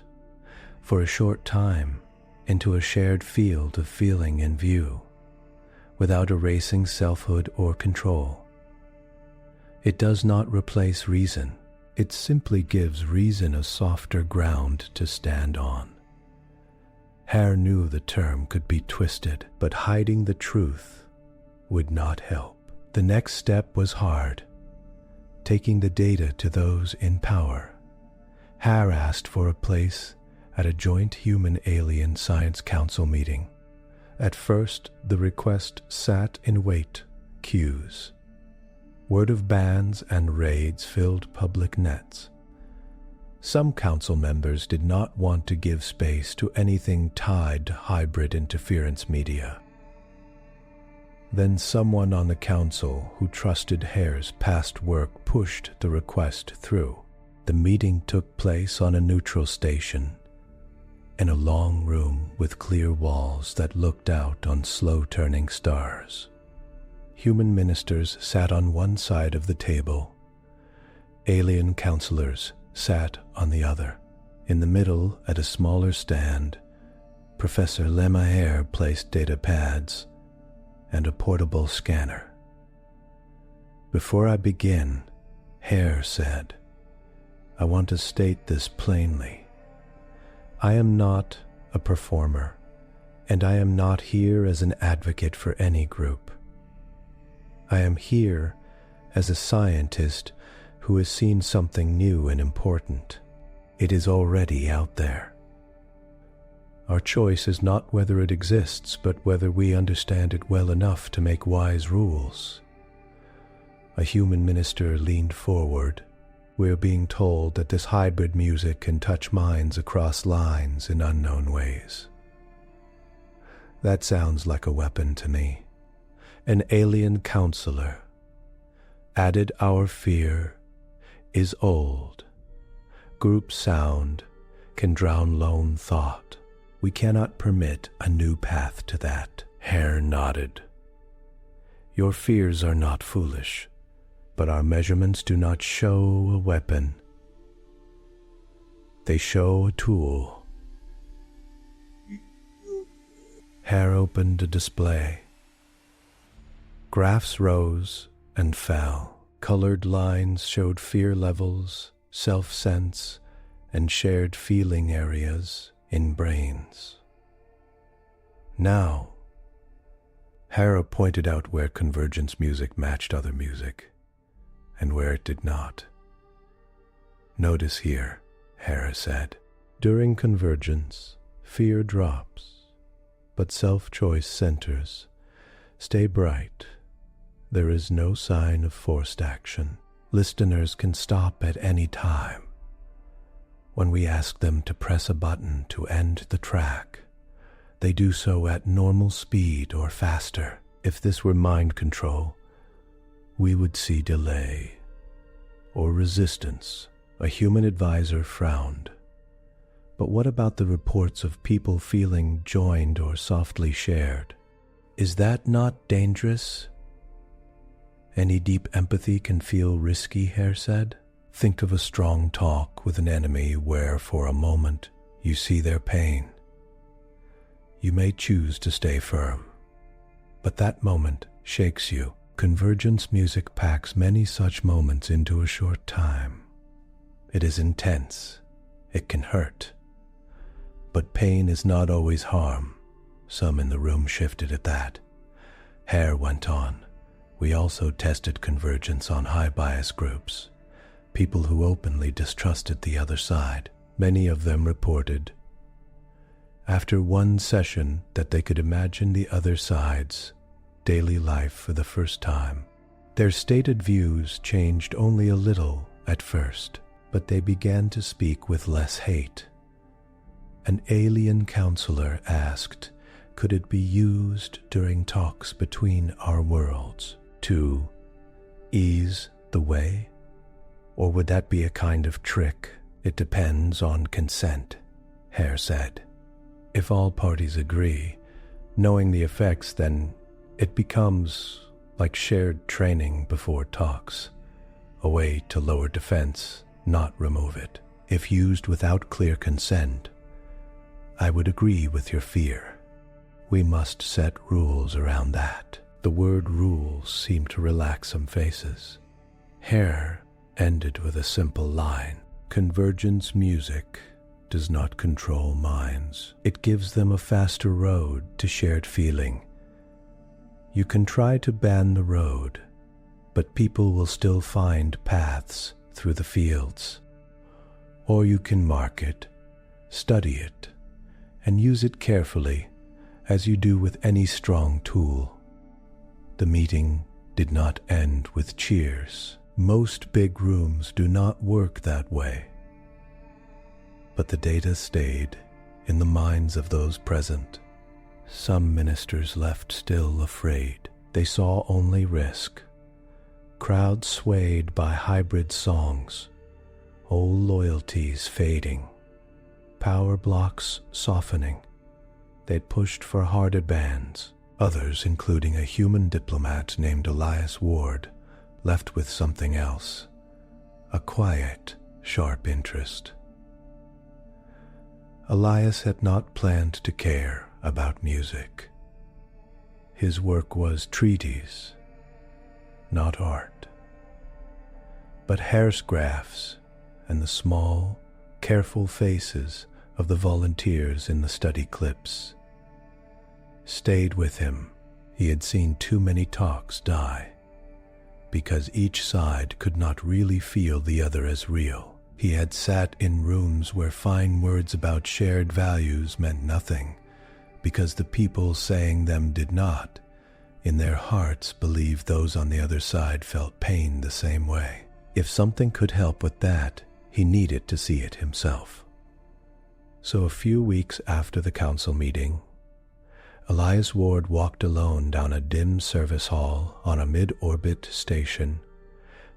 for a short time, into a shared field of feeling and view, without erasing selfhood or control. It does not replace reason. It simply gives reason a softer ground to stand on." Hare knew the term could be twisted, but hiding the truth would not help. The next step was hard, taking the data to those in power. Hare asked for a place at a joint Human-Alien Science Council meeting. At first, the request sat in wait queues. Word of bans and raids filled public nets. Some council members did not want to give space to anything tied to hybrid interference media. Then someone on the council who trusted Hare's past work pushed the request through. The meeting took place on a neutral station, in a long room with clear walls that looked out on slow-turning stars. Human ministers sat on one side of the table. Alien counselors sat on the other. In the middle, at a smaller stand, Professor Lemaire placed data pads and a portable scanner. "Before I begin," Hare said, "I want to state this plainly. I am not a performer, and I am not here as an advocate for any group. I am here as a scientist who has seen something new and important. It is already out there. Our choice is not whether it exists, but whether we understand it well enough to make wise rules." A human minister leaned forward. "We are being told that this hybrid music can touch minds across lines in unknown ways. That sounds like a weapon to me." An alien counselor added, "Our fear is old. Group sound can drown lone thought. We cannot permit a new path to that." Hare nodded. "Your fears are not foolish, but our measurements do not show a weapon. They show a tool." Hare opened a display. Graphs rose and fell. Colored lines showed fear levels, self-sense, and shared feeling areas in brains. Now, Hare pointed out where convergence music matched other music, and where it did not. "Notice here," Hare said, "during convergence, fear drops, but self-choice centers stay bright. There is no sign of forced action. Listeners can stop at any time. When we ask them to press a button to end the track, they do so at normal speed or faster. If this were mind control, we would see delay or resistance." A human advisor frowned. "But what about the reports of people feeling joined or softly shared? Is that not dangerous?" "Any deep empathy can feel risky," Hare said. "Think of a strong talk with an enemy where, for a moment, you see their pain. You may choose to stay firm, but that moment shakes you. Convergence music packs many such moments into a short time. It is intense. It can hurt. But pain is not always harm. Some in the room shifted at that. Hare went on. We also tested convergence on high bias groups, people who openly distrusted the other side. Many of them reported, after one session, that they could imagine the other side's daily life for the first time. Their stated views changed only a little at first, but they began to speak with less hate. An alien counselor asked, could it be used during talks between our worlds to ease the way? Or would that be a kind of trick? It depends on consent, Hare said. If all parties agree, knowing the effects, then it becomes like shared training before talks, a way to lower defense, not remove it. If used without clear consent, I would agree with your fear. We must set rules around that. The word rules seemed to relax some faces. Hare ended with a simple line. Convergence music does not control minds. It gives them a faster road to shared feeling. You can try to ban the road, but people will still find paths through the fields. Or you can mark it, study it, and use it carefully, as you do with any strong tool. The meeting did not end with cheers. Most big rooms do not work that way. But the data stayed in the minds of those present. Some ministers left still afraid. They saw only risk. Crowds swayed by hybrid songs, old loyalties fading, power blocks softening. They'd pushed for harder bans. Others, including a human diplomat named Elias Ward, left with something else, a quiet, sharp interest. Elias had not planned to care about music. His work was treatise, not art. But Hare's graphs and the small, careful faces of the volunteers in the study clips stayed with him. He had seen too many talks die, because each side could not really feel the other as real. He had sat in rooms where fine words about shared values meant nothing, because the people saying them did not, in their hearts, believe those on the other side felt pain the same way. If something could help with that, he needed to see it himself. So a few weeks after the council meeting, Elias Ward walked alone down a dim service hall on a mid-orbit station,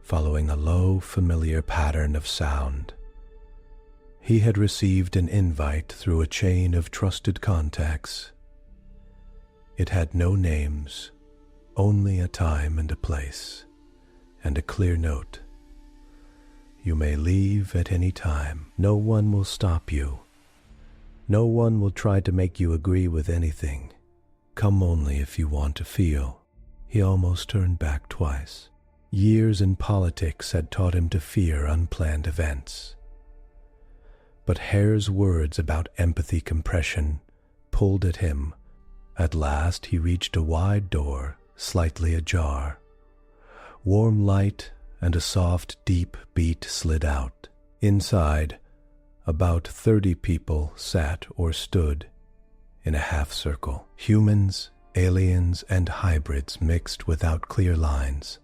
following a low, familiar pattern of sound. He had received an invite through a chain of trusted contacts. It had no names, only a time and a place, and a clear note. You may leave at any time. No one will stop you. No one will try to make you agree with anything. Come only if you want to feel. He almost turned back twice. Years in politics had taught him to fear unplanned events. But Hare's words about empathy compression pulled at him. At last he reached a wide door, slightly ajar. Warm light and a soft, deep beat slid out. Inside, about 30 people sat or stood in a half-circle. Humans, aliens, and hybrids mixed without clear lines.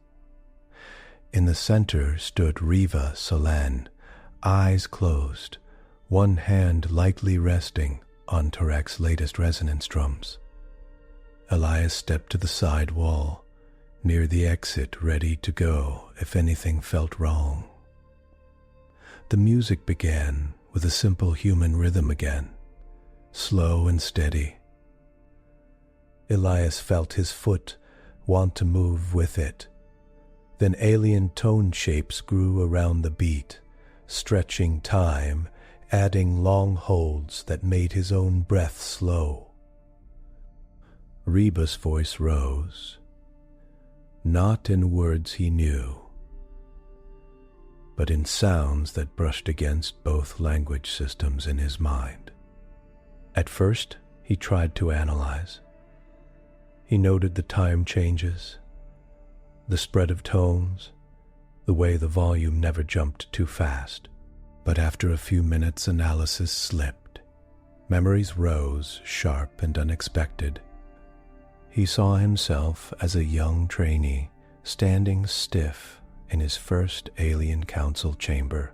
In the center stood Riva Solenne, eyes closed, one hand lightly resting on Tarek's latest resonance drums. Elias stepped to the side wall, near the exit, ready to go if anything felt wrong. The music began with a simple human rhythm again, slow and steady. Elias felt his foot want to move with it. Then alien tone shapes grew around the beat, stretching time, adding long holds that made his own breath slow. Reba's voice rose. not in words he knew, but in sounds that brushed against both language systems in his mind. At first, he tried to analyze. He noted the time changes, the spread of tones, the way the volume never jumped too fast. But after a few minutes, analysis slipped. Memories rose, sharp and unexpected. He saw himself as a young trainee, standing stiff in his first alien council chamber,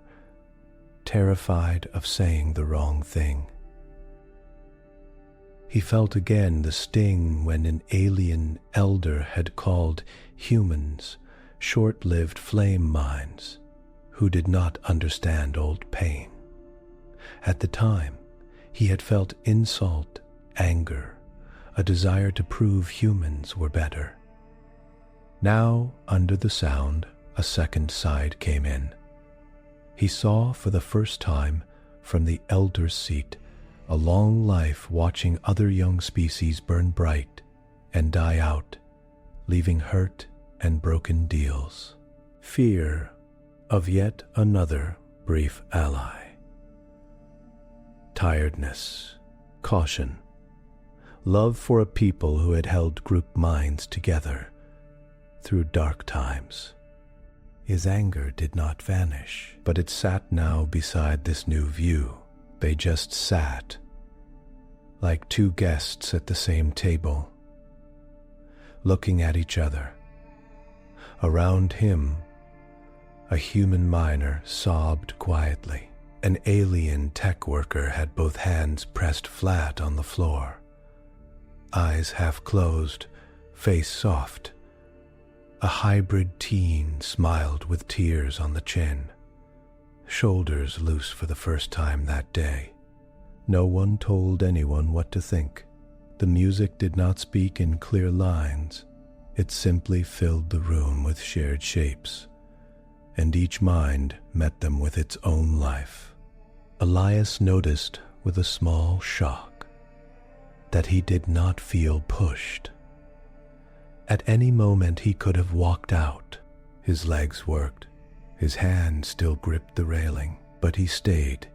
terrified of saying the wrong thing. He felt again the sting when an alien elder had called humans short-lived flame minds who did not understand old pain. At the time, he had felt insult, anger, a desire to prove humans were better. Now, under the sound, a second side came in. He saw for the first time, from the elder's seat, a long life watching other young species burn bright and die out, leaving hurt and broken deals. Fear of yet another brief ally. Tiredness, caution, love for a people who had held group minds together through dark times. His anger did not vanish, but it sat now beside this new view. They just sat, like two guests at the same table, looking at each other. Around him, a human miner sobbed quietly. An alien tech worker had both hands pressed flat on the floor, eyes half closed, face soft. A hybrid teen smiled with tears on the chin, shoulders loose for the first time that day. No one told anyone what to think. The music did not speak in clear lines. It simply filled the room with shared shapes, and each mind met them with its own life. Elias noticed with a small shock that he did not feel pushed. At any moment he could have walked out. His legs worked. His hand still gripped the railing, but he stayed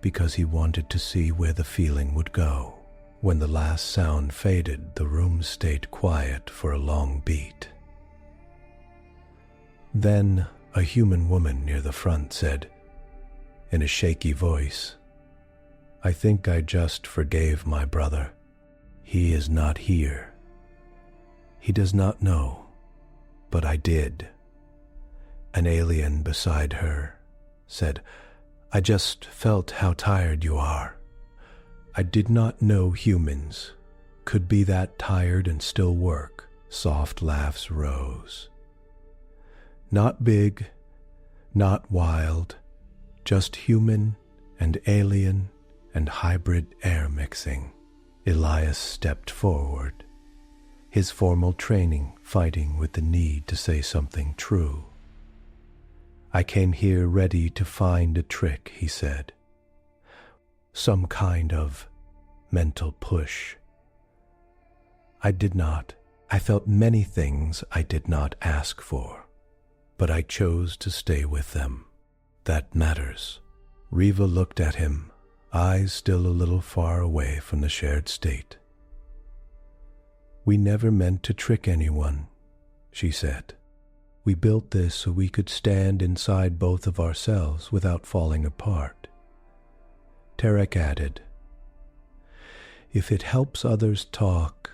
because he wanted to see where the feeling would go. When the last sound faded, the room stayed quiet for a long beat. Then a human woman near the front said, in a shaky voice, "I think I just forgave my brother. He is not here. He does not know, but I did." An alien beside her said, "I just felt how tired you are. I did not know humans could be that tired and still work." Soft laughs rose. Not big, not wild, just human and alien and hybrid air mixing. Elias stepped forward, his formal training fighting with the need to say something true. "I came here ready to find a trick," he said. "Some kind of mental push. I felt many things I did not ask for, but I chose to stay with them. That matters." Riva looked at him, eyes still a little far away from the shared state. "We never meant to trick anyone," she said. "We built this so we could stand inside both of ourselves without falling apart." Tarek added, "If it helps others talk,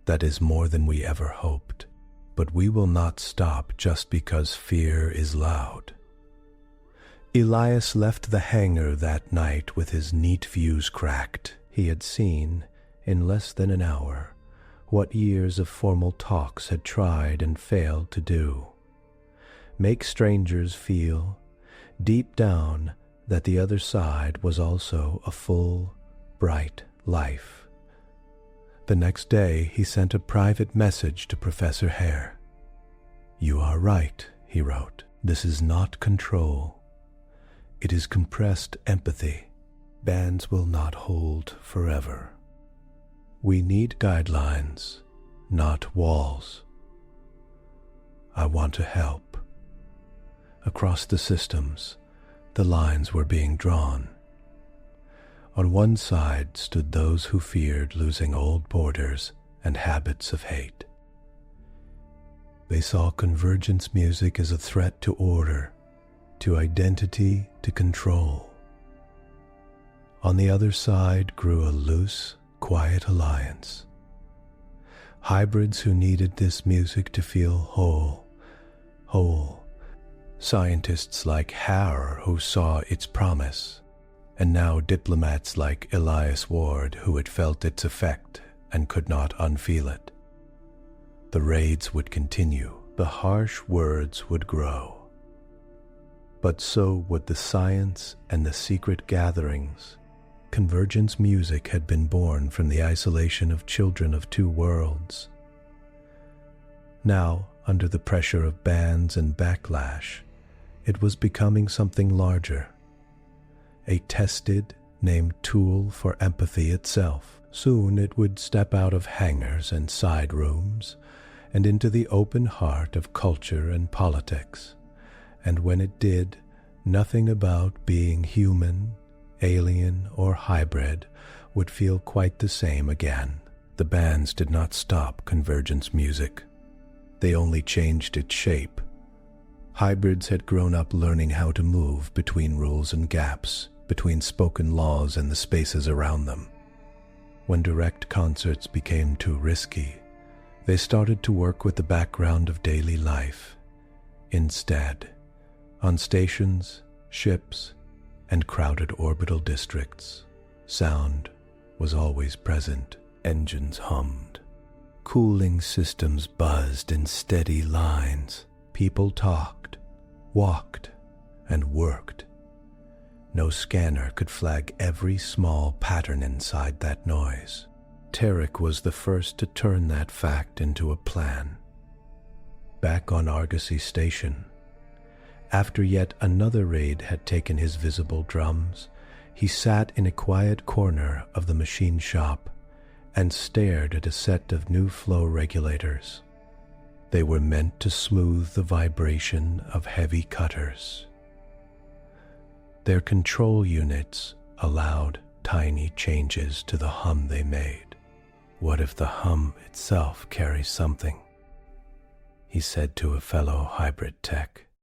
that is more than we ever hoped, but we will not stop just because fear is loud." Elias left the hangar that night with his neat views cracked. He had seen, in less than an hour, what years of formal talks had tried and failed to do. Make strangers feel, deep down, that the other side was also a full, bright life. The next day he sent a private message to Professor Hare. "You are right," he wrote. "This is not control. It is compressed empathy. Bands will not hold forever. We need guidelines, not walls." I want to help. Across the systems, the lines were being drawn. On one side stood those who feared losing old borders and habits of hate. They saw convergence music as a threat to order, to identity, to control. On the other side grew a loose, quiet alliance. Hybrids who needed this music to feel whole. Scientists like Harrer who saw its promise, and now diplomats like Elias Ward who had felt its effect and could not unfeel it. The raids would continue, the harsh words would grow. But so would the science and the secret gatherings. Convergence music had been born from the isolation of children of two worlds. Now, under the pressure of bans and backlash, it was becoming something larger. A tested, named tool for empathy itself. Soon it would step out of hangars and side rooms and into the open heart of culture and politics. And when it did, nothing about being human, alien, or hybrid would feel quite the same again. The bans did not stop convergence music. They only changed its shape. Hybrids had grown up learning how to move between rules and gaps, between spoken laws and the spaces around them. When direct concerts became too risky, they started to work with the background of daily life. Instead, on stations, ships, and crowded orbital districts, sound was always present. Engines hummed. Cooling systems buzzed in steady lines. People talked, walked, and worked. No scanner could flag every small pattern inside that noise. Tarek was the first to turn that fact into a plan. Back on Argosy Station, after yet another raid had taken his visible drums, he sat in a quiet corner of the machine shop and stared at a set of new flow regulators. They were meant to smooth the vibration of heavy cutters. Their control units allowed tiny changes to the hum they made. What if the hum itself carries something? He said to a fellow hybrid tech.